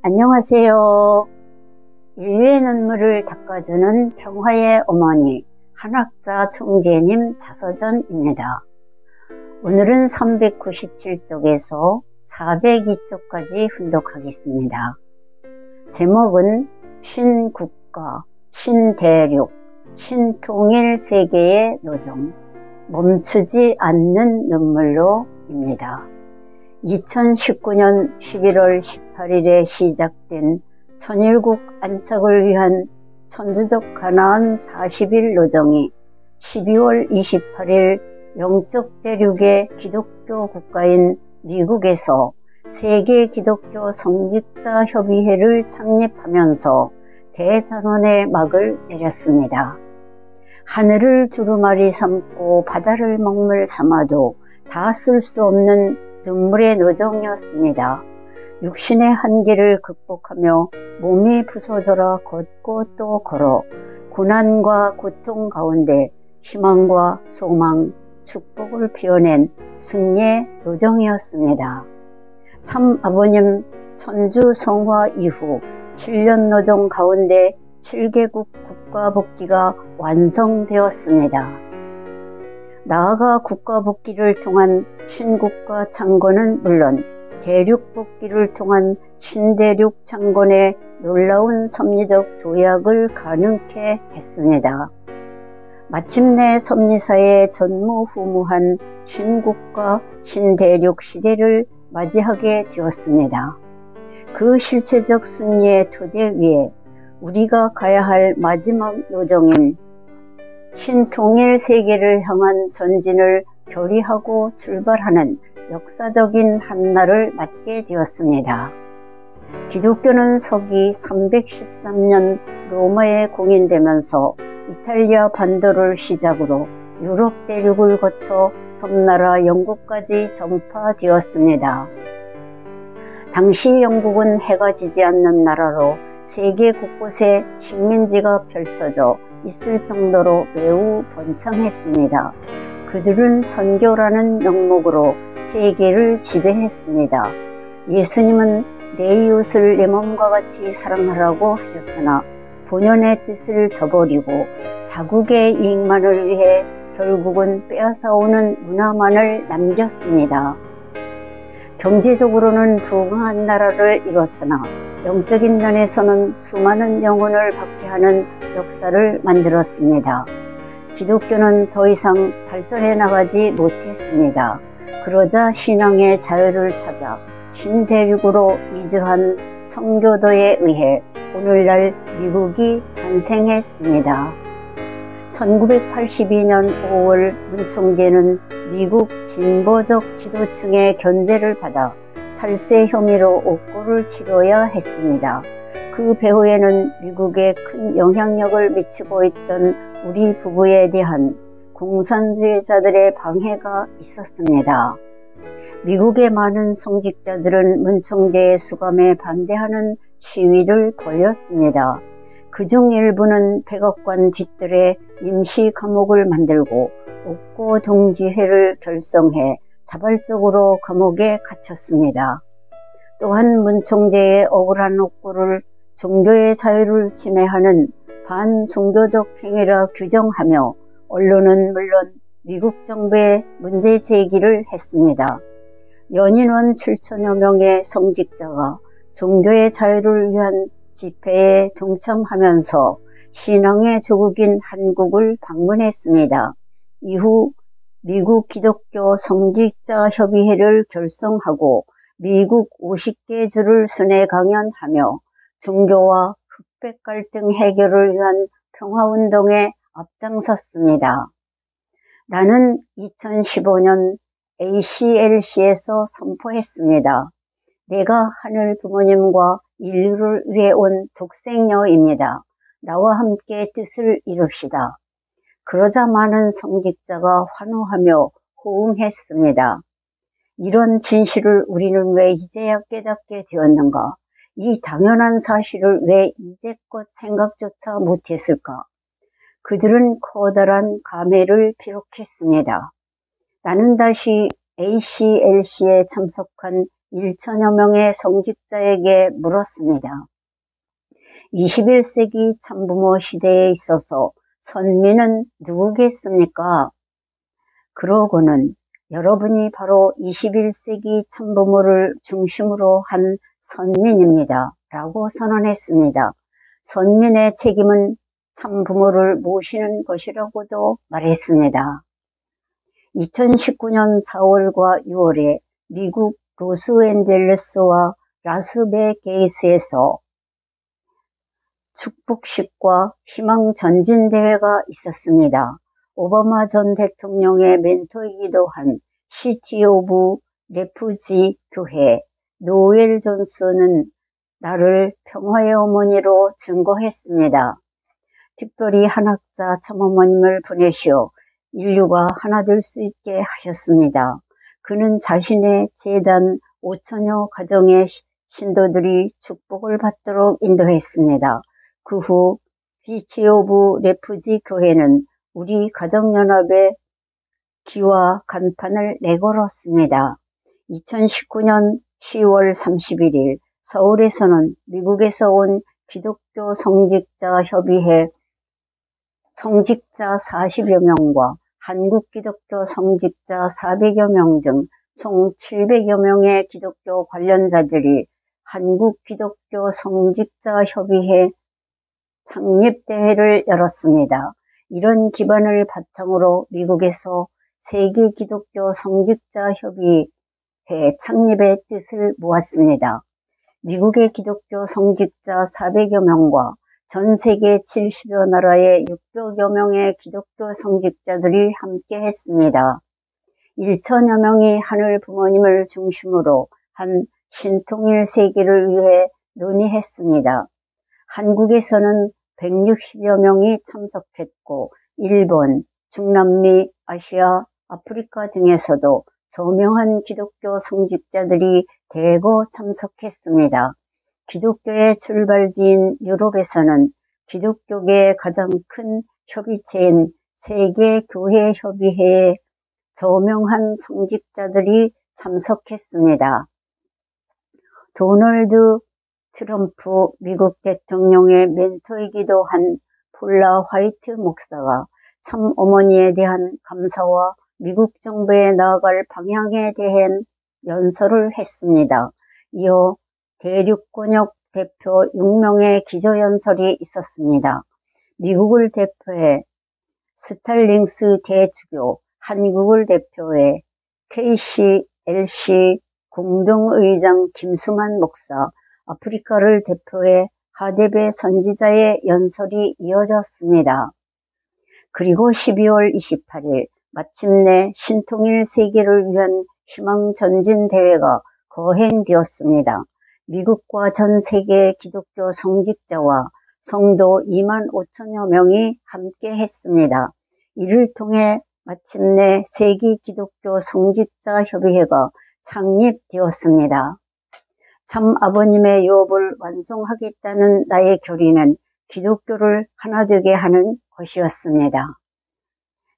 안녕하세요. 인류의 눈물을 닦아주는 평화의 어머니 한학자 총재님 자서전입니다. 오늘은 397쪽에서 402쪽까지 훈독하겠습니다. 제목은 신국가, 신대륙, 신통일 세계의 노정, 멈추지 않는 눈물로입니다. 2019년 11월 18일에 시작된 천일국 안착을 위한 천주적 가나안 40일 노정이 12월 28일 영적 대륙의 기독교 국가인 미국에서 세계 기독교 성직자 협의회를 창립하면서 대단원의 막을 내렸습니다. 하늘을 두루마리 삼고 바다를 먹물 삼아도 다 쓸 수 없는 눈물의 노정이었습니다. 육신의 한계를 극복하며 몸이 부서져라 걷고 또 걸어 고난과 고통 가운데 희망과 소망, 축복을 피워낸 승리의 노정이었습니다. 참 아버님 천주 성화 이후 7년 노정 가운데 7개국 국가 복귀가 완성되었습니다. 나아가 국가 복귀를 통한 신국가 창건은 물론 대륙 복귀를 통한 신대륙 창건의 놀라운 섭리적 도약을 가능케 했습니다. 마침내 섭리사의 전무후무한 신국가 신대륙 시대를 맞이하게 되었습니다. 그 실체적 승리의 토대 위에 우리가 가야 할 마지막 노정인 신통일 세계를 향한 전진을 결의하고 출발하는 역사적인 한날을 맞게 되었습니다. 기독교는 서기 313년 로마에 공인되면서 이탈리아 반도를 시작으로 유럽 대륙을 거쳐 섬나라 영국까지 전파되었습니다. 당시 영국은 해가 지지 않는 나라로 세계 곳곳에 식민지가 펼쳐져 있을 정도로 매우 번창했습니다. 그들은 선교라는 명목으로 세계를 지배했습니다. 예수님은 내 이웃을 내 몸과 같이 사랑하라고 하셨으나 본연의 뜻을 저버리고 자국의 이익만을 위해 결국은 빼앗아오는 문화만을 남겼습니다. 경제적으로는 부강한 나라를 이뤘으나 영적인 면에서는 수많은 영혼을 박해하는 역사를 만들었습니다. 기독교는 더 이상 발전해 나가지 못했습니다. 그러자 신앙의 자유를 찾아 신대륙으로 이주한 청교도에 의해 오늘날 미국이 탄생했습니다. 1982년 5월 문 총재는 미국 진보적 지도층의 견제를 받아 탈세 혐의로 옥고를 치러야 했습니다. 그 배후에는 미국에 큰 영향력을 미치고 있던 우리 부부에 대한 공산주의자들의 방해가 있었습니다. 미국의 많은 성직자들은 문 총재의 수감에 반대하는 시위를 벌였습니다. 그중 일부는 백악관 뒷뜰에 임시 감옥을 만들고 옥고 동지회를 결성해 자발적으로 감옥에 갇혔습니다. 또한 문 총재의 억울한 옥고를 종교의 자유를 침해하는 반종교적 행위라 규정하며 언론은 물론 미국 정부에 문제 제기를 했습니다. 연인원 7천여 명의 성직자가 종교의 자유를 위한 집회에 동참하면서 신앙의 조국인 한국을 방문했습니다. 이후 미국 기독교 성직자 협의회를 결성하고 미국 50개 주를 순회 강연하며 종교와 흑백 갈등 해결을 위한 평화운동에 앞장섰습니다. 나는 2015년 ACLC에서 선포했습니다. 내가 하늘 부모님과 인류를 위해 온 독생녀입니다. 나와 함께 뜻을 이룹시다. 그러자 많은 성직자가 환호하며 호응했습니다. 이런 진실을 우리는 왜 이제야 깨닫게 되었는가? 이 당연한 사실을 왜 이제껏 생각조차 못했을까? 그들은 커다란 감회를 기록했습니다. 나는 다시 ACLC에 참석한 1천여 명의 성직자에게 물었습니다. 21세기 참부모 시대에 있어서 선민은 누구겠습니까? 그러고는 여러분이 바로 21세기 참부모를 중심으로 한 선민입니다. 라고 선언했습니다. 선민의 책임은 참부모를 모시는 것이라고도 말했습니다. 2019년 4월과 6월에 미국 로스앤젤레스와 라스베게이스에서 축복식과 희망 전진 대회가 있었습니다. 오바마 전 대통령의 멘토이기도 한 시티 오브 레푸지 교회 노엘 존스는 나를 평화의 어머니로 증거했습니다. 특별히 한학자 참어머님을 보내시어 인류가 하나 될 수 있게 하셨습니다. 그는 자신의 재단 5천여 가정의 신도들이 축복을 받도록 인도했습니다. 그 후 시티 오브 레푸지 교회는 우리 가정연합의 기와 간판을 내걸었습니다. 2019년 10월 31일 서울에서는 미국에서 온 기독교 성직자 협의회 성직자 40여 명과 한국 기독교 성직자 400여 명 등 총 700여 명의 기독교 관련자들이 한국 기독교 성직자 협의회 창립대회를 열었습니다. 이런 기반을 바탕으로 미국에서 세계 기독교 성직자 협의회 창립의 뜻을 모았습니다. 미국의 기독교 성직자 400여 명과 전 세계 70여 나라의 600여 명의 기독교 성직자들이 함께 했습니다. 1천여 명이 하늘 부모님을 중심으로 한 신통일 세계를 위해 논의했습니다. 한국에서는 160여 명이 참석했고 일본, 중남미, 아시아, 아프리카 등에서도 저명한 기독교 성직자들이 대거 참석했습니다. 기독교의 출발지인 유럽에서는 기독교계의 가장 큰 협의체인 세계교회협의회에 저명한 성직자들이 참석했습니다. 도널드 트럼프 미국 대통령의 멘토이기도 한 폴라 화이트 목사가 참어머니에 대한 감사와 미국 정부에 나아갈 방향에 대한 연설을 했습니다. 이어 대륙권역 대표 6명의 기조연설이 있었습니다. 미국을 대표해 스탈링스 대주교, 한국을 대표해 KCLC 공동의장 김수만 목사, 아프리카를 대표해 하데베 선지자의 연설이 이어졌습니다. 그리고 12월 28일 마침내 신통일 세계를 위한 희망 전진 대회가 거행되었습니다. 미국과 전 세계 기독교 성직자와 성도 2만 5천여 명이 함께 했습니다. 이를 통해 마침내 세계 기독교 성직자 협의회가 창립되었습니다. 참 아버님의 유업을 완성하겠다는 나의 결의는 기독교를 하나 되게 하는 것이었습니다.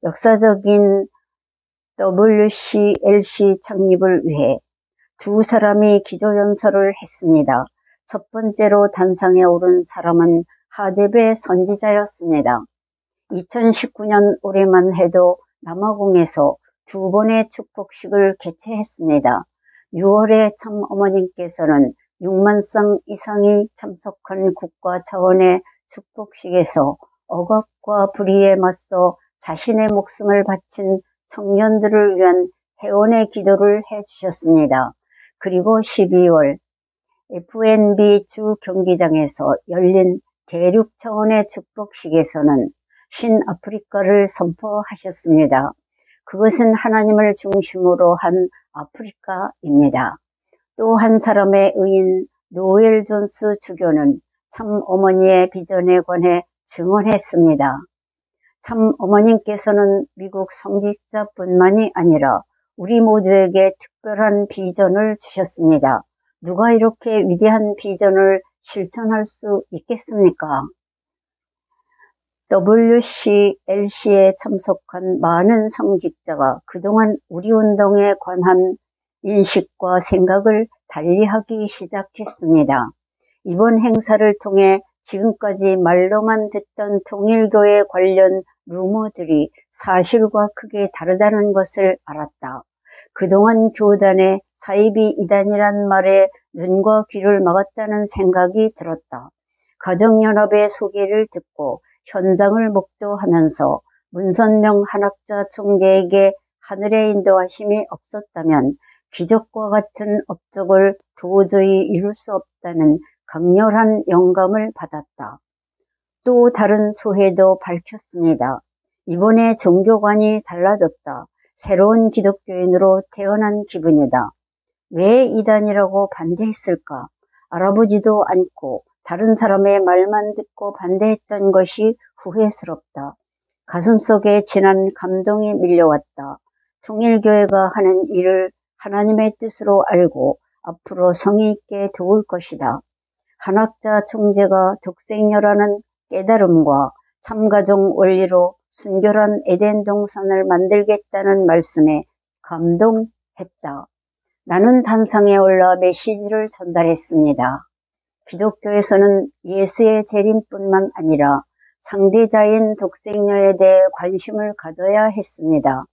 역사적인 WCLC 창립을 위해 두 사람이 기조연설을 했습니다. 첫 번째로 단상에 오른 사람은 하데베 선지자였습니다. 2019년 올해만 해도 남아공에서 두 번의 축복식을 개최했습니다. 6월에 참어머님께서는 6만 쌍 이상이 참석한 국가 차원의 축복식에서 억압과 불의에 맞서 자신의 목숨을 바친 청년들을 위한 회원의 기도를 해주셨습니다. 그리고 12월 FNB 주 경기장에서 열린 대륙 차원의 축복식에서는 신아프리카를 선포하셨습니다. 그것은 하나님을 중심으로 한 아프리카입니다. 또 한 사람의 의인 노엘 존스 주교는 참 어머니의 비전에 관해 증언했습니다. 참 어머님께서는 미국 성직자뿐만이 아니라 우리 모두에게 특별한 비전을 주셨습니다. 누가 이렇게 위대한 비전을 실천할 수 있겠습니까? WCLC에 참석한 많은 성직자가 그동안 우리 운동에 관한 인식과 생각을 달리하기 시작했습니다. 이번 행사를 통해 지금까지 말로만 듣던 통일교회 관련 루머들이 사실과 크게 다르다는 것을 알았다. 그동안 교단의 사이비 이단이란 말에 눈과 귀를 막았다는 생각이 들었다. 가정연합의 소개를 듣고 현장을 목도하면서 문선명 한학자 총재에게 하늘의 인도하심이 없었다면 기적과 같은 업적을 도저히 이룰 수 없다는 강렬한 영감을 받았다. 또 다른 소회도 밝혔습니다. 이번에 종교관이 달라졌다. 새로운 기독교인으로 태어난 기분이다. 왜 이단이라고 반대했을까? 알아보지도 않고 다른 사람의 말만 듣고 반대했던 것이 후회스럽다. 가슴속에 진한 감동이 밀려왔다. 통일교회가 하는 일을 하나님의 뜻으로 알고 앞으로 성의 있게 도울 것이다. 한학자 총재가 독생녀라는 깨달음과 참가종 원리로 순결한 에덴 동산을 만들겠다는 말씀에 감동했다. 나는 단상에 올라 메시지를 전달했습니다. 기독교에서는 예수의 재림뿐만 아니라 상대자인 독생녀에 대해 관심을 가져야 했습니다.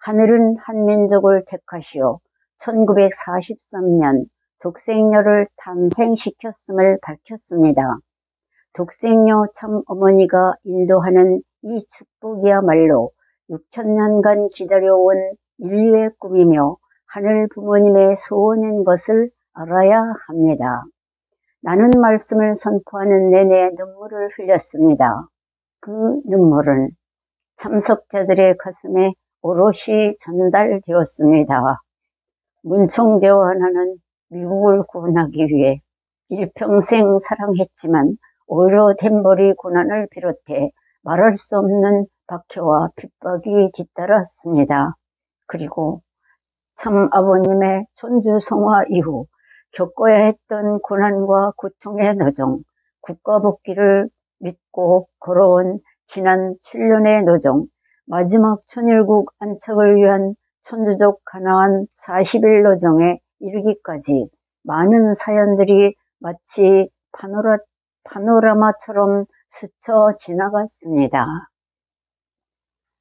하늘은 한 민족을 택하시어 1943년 독생녀를 탄생시켰음을 밝혔습니다. 독생녀 참 어머니가 인도하는 이 축복이야말로 6천년간 기다려온 인류의 꿈이며 하늘 부모님의 소원인 것을 알아야 합니다. 나는 말씀을 선포하는 내내 눈물을 흘렸습니다. 그 눈물은 참석자들의 가슴에 오롯이 전달되었습니다. 문 총재와 나는 미국을 구원하기 위해 일평생 사랑했지만 오히려 덴버리 고난을 비롯해 말할 수 없는 박해와 핍박이 뒤따랐습니다. 그리고 참 아버님의 천주성화 이후 겪어야 했던 고난과 고통의 노정, 국가 복귀를 믿고 걸어온 지난 7년의 노정, 마지막 천일국 안착을 위한 천주족 가나안 40일 노정에 이르기까지 많은 사연들이 마치 파노라마처럼 스쳐 지나갔습니다.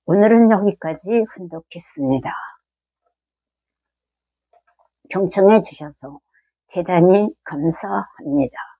오늘은 여기까지 훈독했습니다. 경청해 주셔서 대단히 감사합니다.